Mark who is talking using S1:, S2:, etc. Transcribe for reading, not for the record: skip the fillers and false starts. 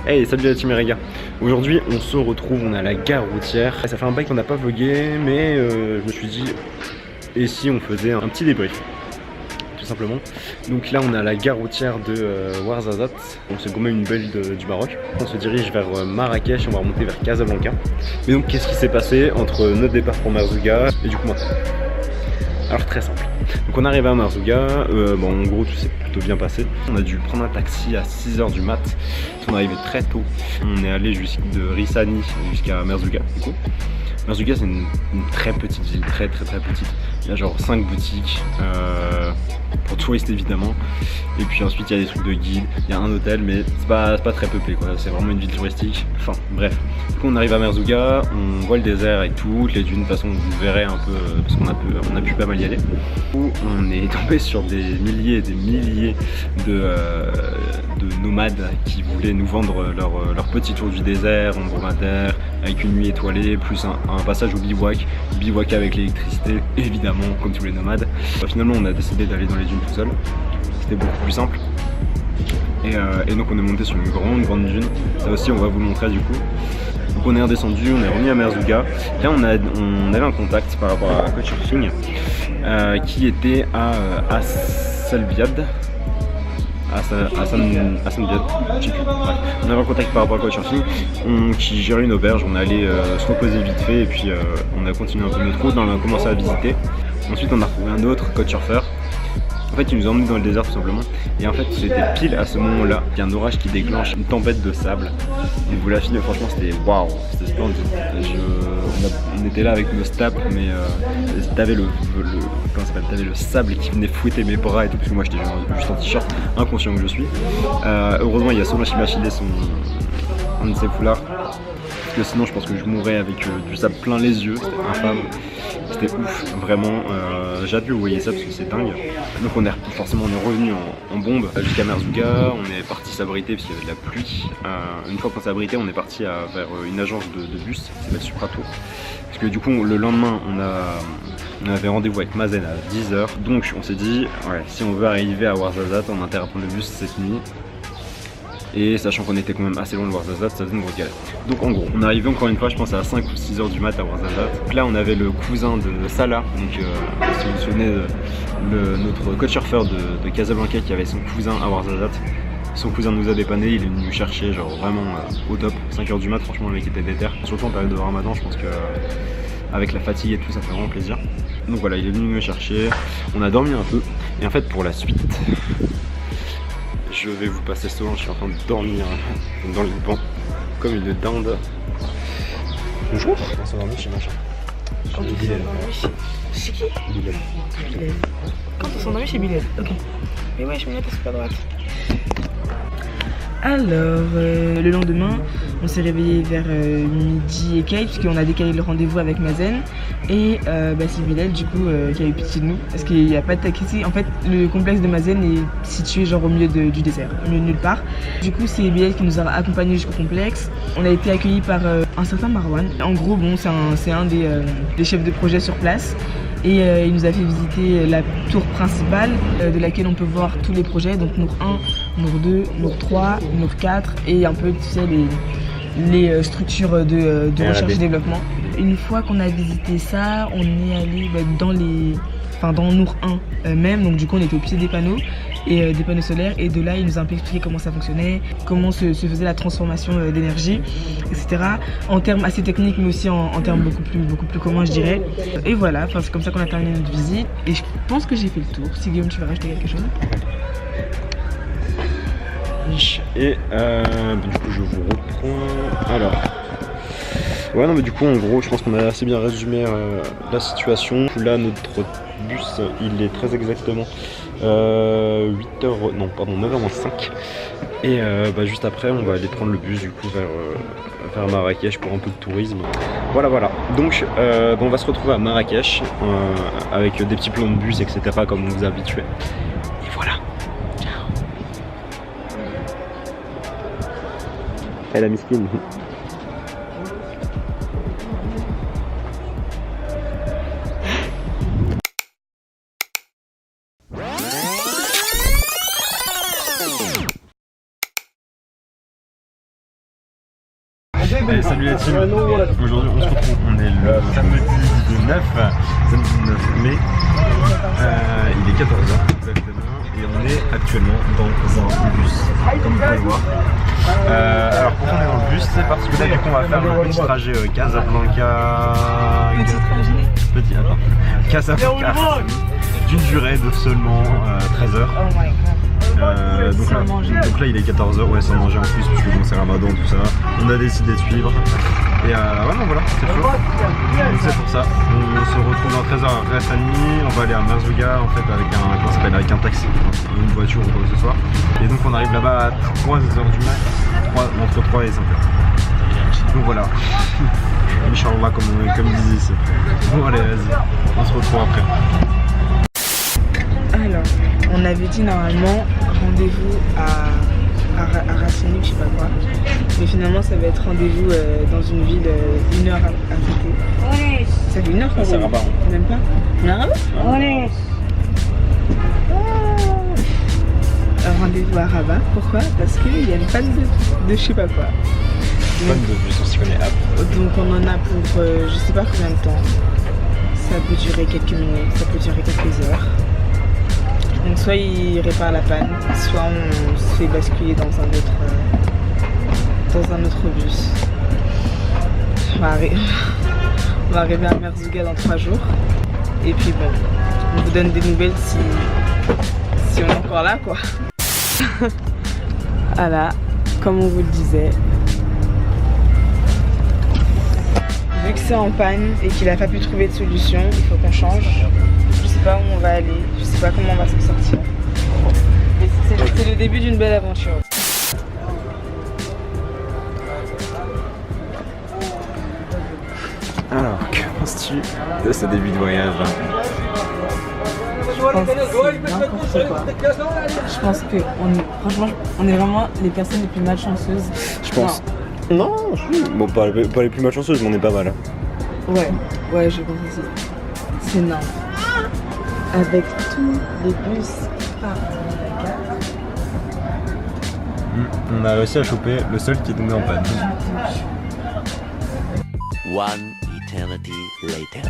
S1: Hey, salut la team les gars. Aujourd'hui on se retrouve, on est à la gare routière. Ça fait un bail qu'on n'a pas vlogué, mais je me suis dit, et si on faisait un petit débrief tout simplement. Donc là on est à la gare routière de Ouarzazate. On s'est gommé une belle du Maroc. On se dirige vers Marrakech, on va remonter vers Casablanca. Mais donc qu'est-ce qui s'est passé entre notre départ pour Merzouga et du coup maintenant? Alors très simple. Donc on arrive à Merzouga, en gros tout s'est plutôt bien passé. On a dû prendre un taxi à 6 h du mat, on est arrivé très tôt. On est allé de Rissani jusqu'à Merzouga du coup. Merzouga c'est une très petite ville, très petite. Il y a genre 5 boutiques, pour touristes évidemment. Et puis ensuite il y a des trucs de guide, il y a un hôtel mais c'est pas très peuplé quoi. C'est vraiment une ville touristique, enfin bref. Du coup on arrive à Merzouga, on voit le désert et tout, les dunes de toute façon vous verrez un peu parce qu'on a pu pas mal y aller. Où on est tombé sur des milliers et des milliers de nomades qui voulaient nous vendre leur petit tour du désert en dromadaire avec une nuit étoilée plus un passage au bivouac avec l'électricité évidemment comme tous les nomades. Finalement on a décidé d'aller dans les dunes tout seul, c'était beaucoup plus simple et donc on est monté sur une grande dune, ça aussi on va vous le montrer du coup. Donc on est redescendu, on est revenu à Merzouga. Là on avait un contact par rapport à Couchsurfing qui était à Salbiad. On avait un contact par rapport à Couchsurfing qui gérait une auberge. On allait se reposer vite fait et puis on a continué un peu notre route, on a commencé à visiter. Ensuite on a retrouvé un autre Couchsurfer. En fait il nous a emmenés dans le désert tout simplement. Et en fait c'était pile à ce moment là qu'il y a un orage qui déclenche une tempête de sable. Et vous la filmez, franchement c'était waouh, c'était splendide. On était là avec nos staps mais t'avais le sable qui venait fouetter mes bras et tout parce que moi j'étais juste en t-shirt, inconscient que je suis. Heureusement il y a Solange qui m'a filé un de ses foulards. Parce que sinon je pense que je mourrais avec du sable plein les yeux, c'était infâme, c'était ouf, vraiment, j'ai hâte de vous voyez ça parce que c'est dingue. Donc forcément on est revenu en bombe jusqu'à Merzouga, on est parti s'abriter parce qu'il y avait de la pluie. Une fois qu'on s'est abrité on est parti vers une agence de bus qui s'appelle Supratour. Parce que du coup le lendemain on avait rendez-vous avec Mazen à 10 h. Donc on s'est dit, ouais, si on veut arriver à Ouarzazate on a intérêt à prendre le bus cette nuit. Et sachant qu'on était quand même assez loin de Ouarzazate, ça faisait une grosse galère. Donc en gros, on est arrivé encore une fois, je pense à 5 ou 6 h du mat à Ouarzazate. Donc là on avait le cousin de Salah, donc si vous vous souvenez notre couchsurfer de Casablanca qui avait son cousin à Ouarzazate. Son cousin nous a dépanné, il est venu nous chercher genre vraiment au top. 5 h du mat, franchement le mec était déter. Surtout en période de ramadan, je pense que avec la fatigue et tout ça fait vraiment plaisir. Donc voilà, il est venu nous chercher, on a dormi un peu. Et en fait pour la suite, je vais vous passer Solange, je suis en train de dormir dans le banc comme une dinde. Bonjour. On s'est endormi chez machin.
S2: Quand on s'est endormi chez qui? Bilal. Quand on s'est endormi chez Bilal, ok. Mais ouais, je me mets à super droite. Alors, le lendemain, on s'est réveillé vers midi et quelques, puisqu'on a décalé le rendez-vous avec Mazen. Et c'est Bilal, du coup, qui a eu pitié de nous, parce qu'il n'y a pas de taxi. En fait, le complexe de Mazen est situé genre au milieu du désert, au milieu de nulle part. Du coup, c'est Bilal qui nous a accompagnés jusqu'au complexe. On a été accueillis par un certain Marwan. En gros, bon, c'est un des chefs de projet sur place. Et il nous a fait visiter la tour principale de laquelle on peut voir tous les projets, donc Nour 1, Nour 2, Nour 3, Nour 4 et un peu tu sais, les structures de recherche et développement. Une fois qu'on a visité ça, on est allé dans Nour 1 même, donc du coup on était au pied des panneaux et des panneaux solaires et de là il nous a un peu expliqué comment ça fonctionnait, comment se faisait la transformation d'énergie, etc. En termes assez techniques mais aussi en termes beaucoup plus communs je dirais. Et voilà, c'est comme ça qu'on a terminé notre visite et je pense que j'ai fait le tour. Si Guillaume tu veux rajouter quelque chose?
S1: Et du coup je vous reprends. Alors ouais non mais du coup en gros je pense qu'on a assez bien résumé la situation. Là notre bus il est très exactement 9h moins 5 et juste après on va aller prendre le bus du coup vers Marrakech pour un peu de tourisme. Voilà donc on va se retrouver à Marrakech avec des petits plans de bus etc comme on vous a habitué et voilà. Ciao. Elle a miskine. Allez, salut la team. Aujourd'hui on se retrouve, on est le samedi 9 mai. Il est 14h exactement et on est actuellement dans un bus, comme vous pouvez le voir. Alors pourquoi on est dans le bus, c'est parce que là du coup on va faire le petit trajet Casablanca. Casablanca d'une durée de seulement 13 heures.
S2: Oh my god.
S1: Donc là il est 14h, ouais, sans manger en plus, puisque bon, c'est Ramadan, tout ça. On a décidé de suivre. Et ouais, non, voilà, c'est chaud. Donc c'est pour ça. On se retrouve dans 13h à Rassani. On va aller à Merzouga en fait avec avec un taxi, une voiture ou quoi que ce soit. Et donc on arrive là-bas à 3h du mat, entre 3 et 5h. Donc voilà. Inch'Allah, comme ils disent ici. Bon allez, vas-y, on se retrouve après.
S2: Alors, on avait dit normalement rendez-vous à Rassani, je sais pas quoi. Mais finalement, ça va être rendez-vous dans une ville 1 heure à côté. Ça fait 1 heure qu'on
S1: C'est Rabat.
S2: Même pas. On a Rabat. Un rendez-vous à Rabat. Pourquoi? Parce qu'il y a une panne de je sais pas quoi.
S1: Bonne de bus, on s'y connaît.
S2: Donc on en a pour je sais pas combien de temps. Ça peut durer quelques minutes, ça peut durer quelques heures. Donc soit il répare la panne, soit on se fait basculer dans un autre bus. On va arriver à Merzouga dans 3 jours. Et puis bon, on vous donne des nouvelles si on est encore là quoi. Voilà, comme on vous le disait. Vu que c'est en panne et qu'il n'a pas pu trouver de solution, il faut qu'on change. Je sais pas où on va aller, je sais pas comment on va s'en sortir. Mais c'est le début d'une belle aventure.
S1: Alors, que penses-tu de ce début de voyage?
S2: Je pense que c'est n'importe quoi. Je pense que franchement, on est vraiment les personnes les plus malchanceuses.
S1: Je pense. Non, bon, pas les plus malchanceuses, mais on est pas mal.
S2: Ouais, je pense aussi. C'est énorme. Avec tous les bus par Dakar.
S1: On a réussi à choper le seul qui est tombé en panne.
S3: One eternity later.